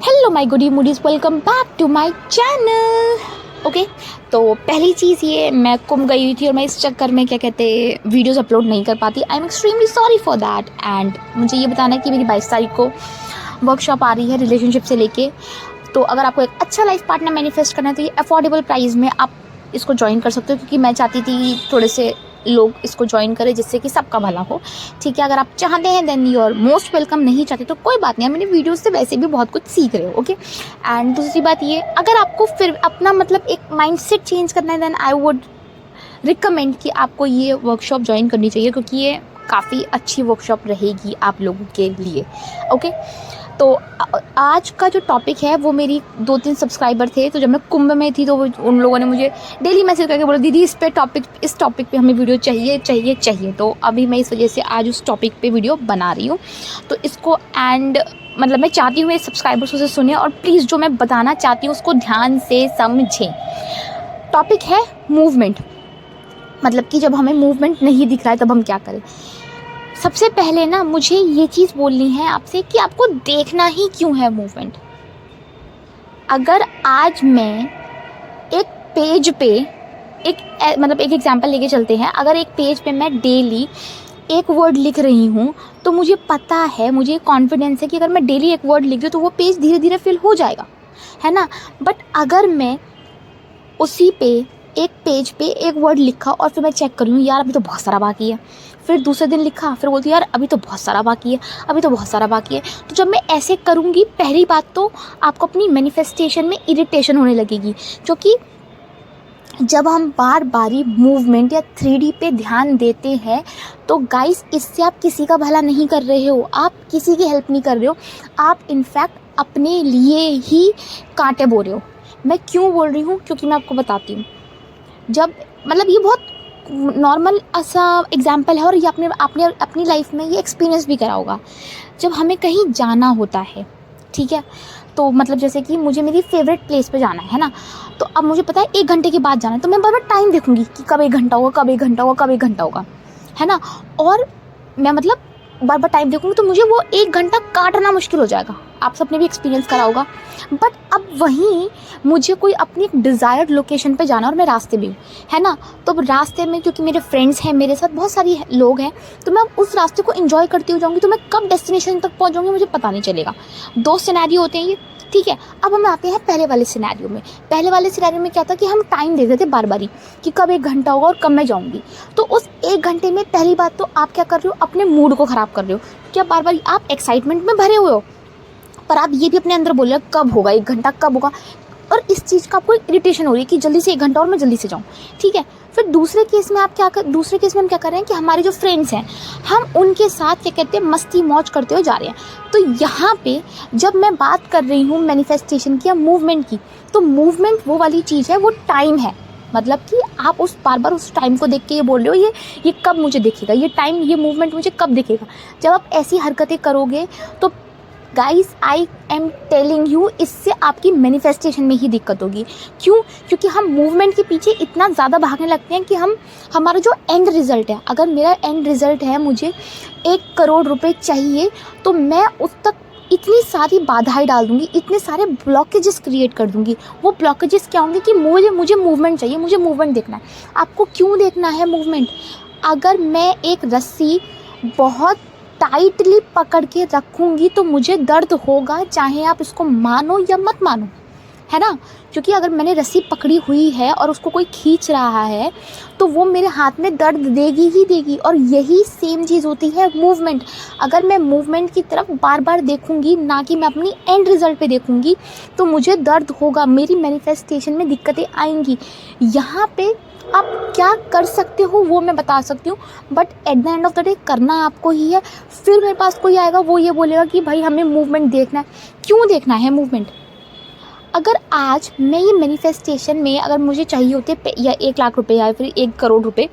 Hello my goody moodies, welcome back to my channel. Okay, तो पहली चीज़ ये, मैं गुम गई हुई थी और मैं इस चक्कर में क्या कहते वीडियोस अपलोड नहीं कर पाती। I am extremely sorry for that. And मुझे ये बताना है कि मेरी 22 तारीख को वर्कशॉप आ रही है रिलेशनशिप से लेके। तो अगर आपको एक अच्छा लाइफ पार्टनर मैनिफेस्ट करना है तो ये अफोर्डेबल प्राइस में आप इसको ज्वाइन कर सकते हो, क्योंकि मैं चाहती थी थोड़े से लोग इसको ज्वाइन करें जिससे कि सबका भला हो। ठीक है, अगर आप चाहते हैं then you are most welcome, नहीं चाहते तो कोई बात नहीं, आप मेरी वीडियोस से वैसे भी बहुत कुछ सीख रहे हो। ओके, एंड दूसरी बात ये, अगर आपको फिर अपना मतलब एक माइंडसेट चेंज करना है देन आई वुड रिकमेंड कि आपको ये वर्कशॉप ज्वाइन करनी चाहिए, क्योंकि ये काफ़ी अच्छी वर्कशॉप रहेगी आप लोगों के लिए। ओके, तो आज का जो टॉपिक है वो मेरी 2-3 सब्सक्राइबर थे, तो जब मैं कुंभ में थी तो उन लोगों ने मुझे डेली मैसेज करके बोला दीदी इस टॉपिक पे हमें वीडियो चाहिए। तो अभी मैं इस वजह से आज उस टॉपिक पे वीडियो बना रही हूँ। तो इसको एंड मतलब मैं चाहती हूँ मेरे सब्सक्राइबर्स उसे सुने और प्लीज़ जो मैं बताना चाहती हूँ उसको ध्यान से समझें। टॉपिक है मूवमेंट, मतलब कि जब हमें मूवमेंट नहीं दिख रहा है तब हम क्या करें। सबसे पहले ना मुझे ये चीज़ बोलनी है आपसे कि आपको देखना ही क्यों है मूवमेंट। अगर आज मैं एक पेज पे एक एग्जांपल लेके चलते हैं, अगर एक पेज पे मैं डेली एक वर्ड लिख रही हूँ तो मुझे पता है, मुझे कॉन्फिडेंस है कि अगर मैं डेली एक वर्ड लिख रही हूँ तो वो पेज धीरे धीरे फिल हो जाएगा, है ना। बट अगर मैं उसी पे एक पेज पे एक वर्ड लिखा और फिर मैं चेक कर लूँ यार अभी तो बहुत सारा बाकी है, फिर दूसरे दिन लिखा फिर बोलती यार अभी तो बहुत सारा बाकी है, अभी तो बहुत सारा बाकी है। तो जब मैं ऐसे करूँगी, पहली बात तो आपको अपनी मैनिफेस्टेशन में इरिटेशन होने लगेगी, क्योंकि जब हम बार बारी मूवमेंट या 3D पे ध्यान देते हैं तो गाइस इससे आप किसी का भला नहीं कर रहे हो, आप किसी की हेल्प नहीं कर रहे हो, आप इनफैक्ट अपने लिए ही कांटे बो रहे हो। मैं क्यों बोल रही हूँ, क्योंकि मैं आपको बताती हूँ। जब मतलब ये बहुत नॉर्मल ऐसा एग्जाम्पल है और ये आपने अपनी लाइफ में ये एक्सपीरियंस भी करा होगा। जब हमें कहीं जाना होता है, ठीक है, तो मतलब जैसे कि मुझे मेरी फेवरेट प्लेस पे जाना है ना, तो अब मुझे पता है 1 घंटे के बाद जाना है, तो मैं बार बार टाइम देखूंगी कि कब 1 घंटा होगा, कब 1 घंटा होगा, कब 1 घंटा होगा, है ना। और मैं मतलब बार बार टाइम देखूंगी तो मुझे वो 1 घंटा काटना मुश्किल हो जाएगा। आप सबने भी एक्सपीरियंस करा होगा। बट अब वहीं मुझे कोई अपनी एक डिज़ायर्ड लोकेशन पे जाना और मैं रास्ते में हूँ, है ना, तो अब रास्ते में क्योंकि मेरे फ्रेंड्स हैं, मेरे साथ बहुत सारी लोग हैं, तो मैं उस रास्ते को एंजॉय करती हुई जाऊँगी, तो मैं कब डेस्टिनेशन तक पहुँच जाऊँगी मुझे पता नहीं चलेगा। 2 सिनेरियो होते हैं ये, ठीक है। अब हम आते हैं पहले वाले सिनेरियो में। पहले वाले सिनेरियो में क्या था कि हम टाइम देते थे बार बारी कि कब 1 घंटा होगा और कब मैं जाऊँगी। तो उस 1 घंटे में पहली बात तो आप क्या कर रहे हो, अपने मूड को ख़राब कर रहे हो। क्या बार बार आप एक्साइटमेंट में भरे हुए हो, पर आप ये भी अपने अंदर बोल रहे हो कब होगा 1 घंटा, कब होगा, और इस चीज़ का आपको इरिटेशन हो रही है कि जल्दी से 1 घंटा और मैं जल्दी से जाऊँ, ठीक है। फिर दूसरे केस में हम क्या कर रहे हैं कि हमारे जो फ्रेंड्स हैं हम उनके साथ क्या कहते हैं मस्ती मौज करते हुए जा रहे हैं। तो यहाँ पे जब मैं बात कर रही हूँ मैनिफेस्टेशन की या मूवमेंट की, तो मूवमेंट वो वाली चीज़ है, वो टाइम है। मतलब कि आप उस बार बार उस टाइम को देख के ये बोल रहे हो ये कब मुझे दिखेगा, ये टाइम, ये मूवमेंट मुझे कब दिखेगा। जब आप ऐसी हरकतें करोगे तो guys I am telling you, इससे आपकी मैनिफेस्टेशन में ही दिक्कत होगी। क्यों? क्योंकि हम मूवमेंट के पीछे इतना ज़्यादा भागने लगते हैं कि हमारा जो एंड रिज़ल्ट है, अगर मेरा एंड रिज़ल्ट है मुझे 1 करोड़ रुपए चाहिए, तो मैं उस तक इतनी सारी बाधाएं डाल दूँगी, इतने सारे ब्लॉकेजेस क्रिएट कर दूँगी। वो ब्लॉकेजेस क्या होंगे कि मुझे मूवमेंट चाहिए, मुझे मूवमेंट देखना है। आपको क्यों देखना है मूवमेंट? अगर मैं एक रस्सी बहुत टाइटली पकड़ के रखूँगी तो मुझे दर्द होगा, चाहे आप इसको मानो या मत मानो, है ना। क्योंकि अगर मैंने रस्सी पकड़ी हुई है और उसको कोई खींच रहा है तो वो मेरे हाथ में दर्द देगी ही देगी। और यही सेम चीज़ होती है मूवमेंट। अगर मैं मूवमेंट की तरफ बार बार देखूँगी, ना कि मैं अपनी एंड रिज़ल्ट पे देखूँगी, तो मुझे दर्द होगा, मेरी मैनिफेस्टेशन में दिक्कतें आएंगी। यहाँ पे आप क्या कर सकते हो वो मैं बता सकती हूँ, but at the end of the day करना आपको ही है। फिर मेरे पास कोई आएगा वो ये बोलेगा कि भाई हमें मूवमेंट देखना है। क्यों देखना है मूवमेंट? अगर आज मैं ये मैनिफेस्टेशन में अगर मुझे चाहिए होते या 1 लाख रुपए या फिर 1 करोड़ रुपए,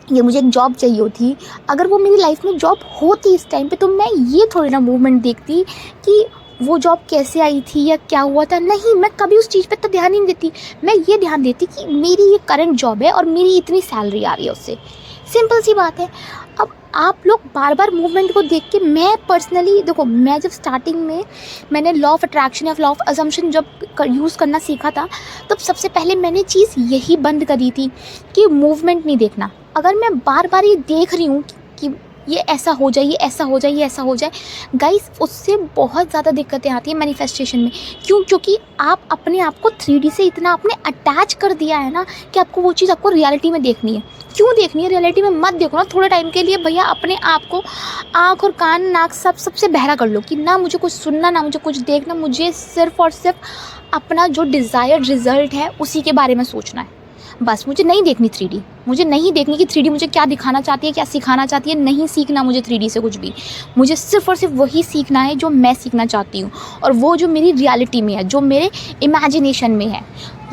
ये मुझे एक जॉब चाहिए होती, अगर वो मेरी लाइफ में जॉब होती इस टाइम पे, तो मैं ये थोड़ी ना मूवमेंट देखती कि वो जॉब कैसे आई थी या क्या हुआ था। नहीं, मैं कभी उस चीज़ पे तो ध्यान ही नहीं देती। मैं ये ध्यान देती कि मेरी ये करंट जॉब है और मेरी इतनी सैलरी आ रही है उससे। सिंपल सी बात है। अब आप लोग बार बार मूवमेंट को देख के, मैं पर्सनली देखो, मैं जब स्टार्टिंग में मैंने लॉ ऑफ अट्रैक्शन या लॉ ऑफ अजम्पशन जब यूज़ करना सीखा था, तब सबसे पहले मैंने चीज़ यही बंद करी थी कि मूवमेंट नहीं देखना। अगर मैं बार बार ये देख रही हूँ कि ये ऐसा हो जाए, ये ऐसा हो जाए, ये ऐसा हो जाए, गाइस उससे बहुत ज़्यादा दिक्कतें आती हैं मैनिफेस्टेशन में। क्यों? क्योंकि आप अपने आप को 3D से इतना आपने अटैच कर दिया है ना कि आपको वो चीज़ आपको रियलिटी में देखनी है। क्यों देखनी है? रियलिटी में मत देखो ना, थोड़े टाइम के लिए भैया अपने आप को आँख और कान नाक सबसे बहरा कर लो कि ना मुझे कुछ सुनना, ना मुझे कुछ देखना, मुझे सिर्फ़ और सिर्फ अपना जो डिज़ायर्ड रिज़ल्ट है उसी के बारे में सोचना है। बस मुझे नहीं देखनी 3D, मुझे नहीं देखनी कि 3D मुझे क्या दिखाना चाहती है, क्या सिखाना चाहती है। नहीं सीखना मुझे 3D से कुछ भी। मुझे सिर्फ़ और सिर्फ वही सीखना है जो मैं सीखना चाहती हूँ, और वो जो मेरी रियलिटी में है, जो मेरे इमेजिनेशन में है।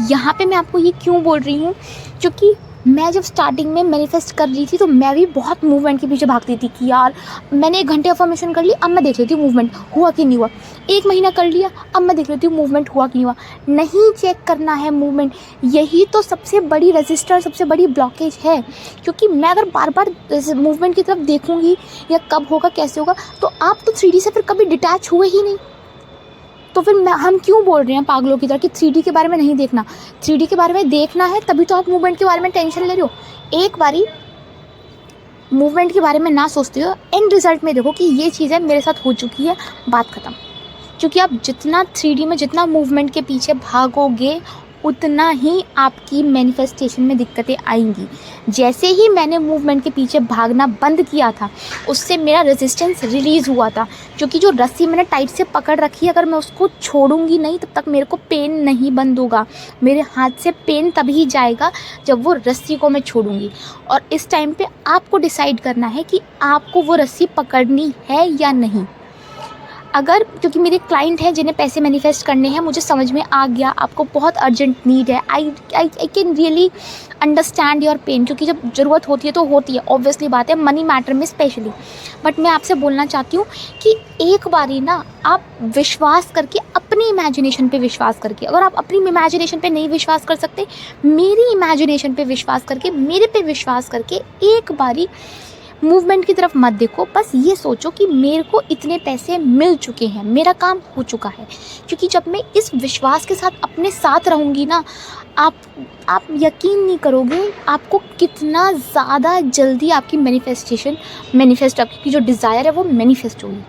यहाँ पे मैं आपको ये क्यों बोल रही हूँ, क्योंकि मैं जब स्टार्टिंग में मैनिफेस्ट कर रही थी तो मैं भी बहुत मूवमेंट के पीछे भागती थी कि यार मैंने 1 घंटे अफर्मेशन कर ली, अब मैं देख लेती हूँ मूवमेंट हुआ कि नहीं हुआ। 1 महीना कर लिया, अब मैं देख लेती हूँ मूवमेंट हुआ कि नहीं हुआ। नहीं चेक करना है मूवमेंट, यही तो सबसे बड़ी रजिस्टर, सबसे बड़ी ब्लॉकेज है। क्योंकि मैं अगर बार बार मूवमेंट की तरफ देखूँगी या कब होगा, कैसे होगा, तो आप तो 3D से फिर कभी डिटैच हुए ही नहीं। तो फिर हम क्यों बोल रहे हैं पागलों की तरह कि 3D के बारे में नहीं देखना? 3D के बारे में देखना है, तभी तो आप मूवमेंट के बारे में टेंशन ले रहे हो। एक बारी मूवमेंट के बारे में ना सोचते हो, एंड रिजल्ट में देखो कि ये चीज़ें मेरे साथ हो चुकी है, बात ख़त्म। क्योंकि आप जितना 3D में जितना मूवमेंट के पीछे भागोगे, उतना ही आपकी मैनिफेस्टेशन में दिक्कतें आएंगी। जैसे ही मैंने मूवमेंट के पीछे भागना बंद किया था, उससे मेरा रेजिस्टेंस रिलीज़ हुआ था। क्योंकि जो रस्सी मैंने टाइट से पकड़ रखी है, अगर मैं उसको छोड़ूंगी नहीं, तब तक मेरे को पेन नहीं बंद होगा। मेरे हाथ से पेन तभी जाएगा जब वो रस्सी को मैं छोड़ूंगी। और इस टाइम पे आपको डिसाइड करना है कि आपको वो रस्सी पकड़नी है या नहीं। अगर, क्योंकि मेरे क्लाइंट हैं जिन्हें पैसे मैनिफेस्ट करने हैं, मुझे समझ में आ गया आपको बहुत अर्जेंट नीड है। I can really understand your pain, क्योंकि जब ज़रूरत होती है तो होती है, ऑब्वियसली बात है, मनी मैटर में स्पेशली। बट मैं आपसे बोलना चाहती हूँ कि एक बारी ना आप विश्वास करके, अपनी इमेजिनेशन पे विश्वास करके, अगर आप अपनी इमेजिनेशन पे नहीं विश्वास कर सकते, मेरी इमेजिनेशन पे विश्वास करके, मेरे पे विश्वास करके एक बारी मूवमेंट की तरफ मत देखो। बस ये सोचो कि मेरे को इतने पैसे मिल चुके हैं, मेरा काम हो चुका है। क्योंकि जब मैं इस विश्वास के साथ अपने साथ रहूँगी ना, आप यकीन नहीं करोगे आपको कितना ज़्यादा जल्दी आपकी मैनिफेस्ट आपकी जो डिज़ायर है वो मैनिफेस्ट होगी।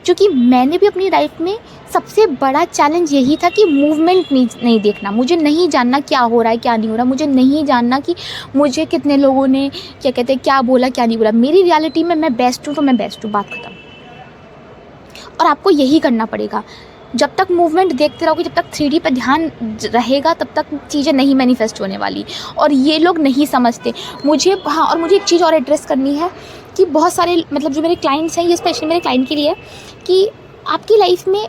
क्योंकि मैंने भी अपनी लाइफ में सबसे बड़ा चैलेंज यही था कि मूवमेंट नहीं देखना। मुझे नहीं जानना क्या हो रहा है, क्या नहीं हो रहा। मुझे नहीं जानना कि मुझे कितने लोगों ने क्या कहते हैं, क्या बोला, क्या नहीं बोला। मेरी रियलिटी में मैं बेस्ट हूँ तो मैं बेस्ट हूँ, बात ख़त्म। और आपको यही करना पड़ेगा। जब तक मूवमेंट देखते रहोगे, जब तक 3D पर ध्यान रहेगा, तब तक चीज़ें नहीं मैनिफेस्ट होने वाली। और ये लोग नहीं समझते। मुझे, हाँ, और मुझे एक चीज़ और एड्रेस करनी है कि बहुत सारे, मतलब जो मेरे क्लाइंट्स हैं, ये स्पेशली मेरे क्लाइंट के लिए है कि आपकी लाइफ में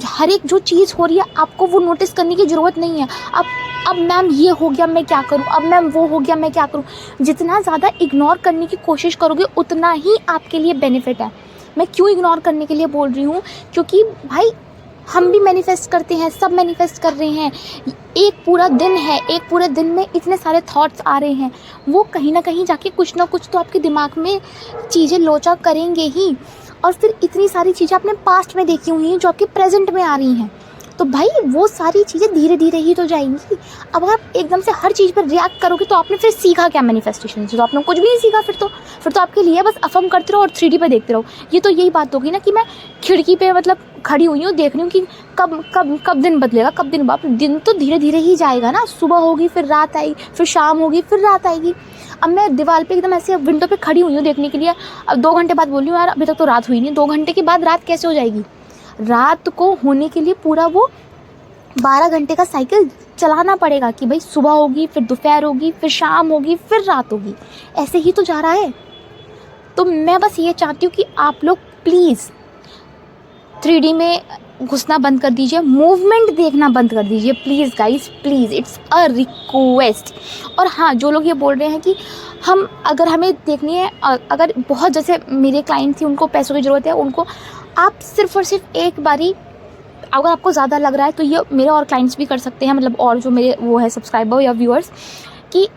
हर एक जो चीज़ हो रही है, आपको वो नोटिस करने की ज़रूरत नहीं है। अब मैम ये हो गया, मैं क्या करूँ, अब मैम वो हो गया, मैं क्या करूँ। जितना ज़्यादा इग्नोर करने की कोशिश करोगे, उतना ही आपके लिए बेनिफिट है। मैं क्यों इग्नोर करने के लिए बोल रही हूँ? क्योंकि भाई हम भी मैनिफेस्ट करते हैं, सब मैनिफेस्ट कर रहे हैं। एक पूरा दिन है, एक पूरे दिन में इतने सारे थॉट्स आ रहे हैं, वो कहीं ना कहीं जाके कुछ ना कुछ तो आपके दिमाग में चीज़ें लोचा करेंगे ही। और फिर इतनी सारी चीज़ें आपने पास्ट में देखी हुई हैं जो आपके प्रेजेंट में आ रही हैं, तो भाई वो सारी चीज़ें धीरे धीरे ही तो जाएंगी। अब आप एकदम से हर चीज़ पर रिएक्ट करोगे तो आपने फिर सीखा क्या मैनिफेस्टेशन से? तो आपने कुछ भी नहीं सीखा। फिर तो आपके लिए बस अफर्म करते रहो और 3D पे देखते रहो। ये तो यही बात होगी ना कि मैं खिड़की पे मतलब खड़ी हुई हूँ, देख रही हूँ कि कब दिन बदलेगा, कब दिन बाद। दिन तो धीरे धीरे ही जाएगा ना। सुबह होगी, फिर रात आएगी, फिर शाम होगी, फिर रात आएगी। अब मैं दीवार पे एकदम ऐसे विंडो पे खड़ी हुई हूँ देखने के लिए। अब 2 घंटे बाद बोल रही हूँ यार अभी तक तो रात हुई नहीं। 2 घंटे के बाद रात कैसे हो जाएगी? रात को होने के लिए पूरा वो 12 घंटे का साइकिल चलाना पड़ेगा कि भाई सुबह होगी, फिर दोपहर होगी, फिर शाम होगी, फिर रात होगी। ऐसे ही तो जा रहा है। तो मैं बस ये चाहती हूँ कि आप लोग प्लीज़ 3D में घुसना बंद कर दीजिए, मूवमेंट देखना बंद कर दीजिए, please guys, please, it's a request. और हाँ, जो लोग ये बोल रहे हैं कि अगर हमें देखनी है, अगर बहुत, जैसे मेरे क्लाइंट थी, उनको पैसों की ज़रूरत है, उनको आप सिर्फ़ और सिर्फ एक बारी, अगर आपको ज़्यादा लग रहा है तो ये मेरे और क्लाइंट्स भी कर सकते हैं, मतलब और जो मेरे वो है सब्सक्राइबर या व्यूअर्स, कि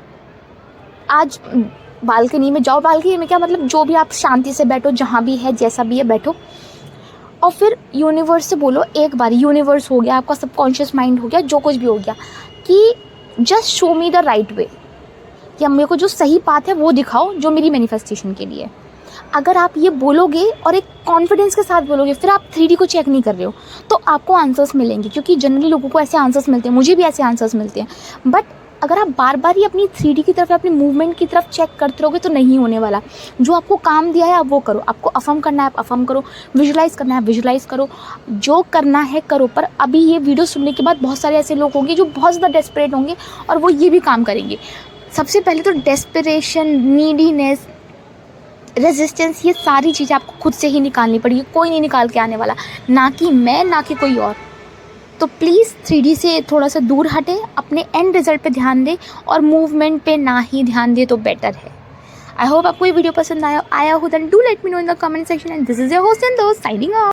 आज बालकनी में जाओ, बालकनी में क्या मतलब, जो भी आप शांति से बैठो, जहाँ भी है जैसा भी है बैठो, और फिर यूनिवर्स से बोलो एक बार, यूनिवर्स हो गया, आपका सबकॉन्शियस माइंड हो गया, जो कुछ भी हो गया, कि just show me the right way, या मेरे को जो सही पाथ है वो दिखाओ जो मेरी मैनिफेस्टेशन के लिए। अगर आप ये बोलोगे और एक कॉन्फिडेंस के साथ बोलोगे, फिर आप 3D को चेक नहीं कर रहे हो, तो आपको आंसर्स मिलेंगे, क्योंकि जनरली लोगों को ऐसे आंसर्स मिलते हैं, मुझे भी ऐसे आंसर्स मिलते हैं। बट अगर आप बार बार ही अपनी 3D की तरफ, अपनी मूवमेंट की तरफ चेक करते रहोगे तो नहीं होने वाला। जो आपको काम दिया है आप वो करो, आपको अफर्म करना है आप अफर्म करो, विजुलाइज करना है विजुलाइज करो, जो करना है करो। पर अभी ये वीडियो सुनने के बाद बहुत सारे ऐसे लोग होंगे जो बहुत ज़्यादा डेस्परेट होंगे और वो ये भी काम करेंगे। सबसे पहले तो डेस्परेशन, नीडीनेस, रेजिस्टेंस, ये सारी चीज़ें आपको खुद से ही निकालनी पड़ेगी, कोई नहीं निकाल के आने वाला, ना कि मैं, ना कि कोई और। तो प्लीज़ 3D से थोड़ा सा दूर हटें, अपने एंड रिजल्ट पे ध्यान दें और मूवमेंट पे ना ही ध्यान दें तो बेटर है। आई होप आपको ये वीडियो पसंद आया हो, then do let me know in the comment section, and this is your host and दोस्त साइनिंग ऑफ।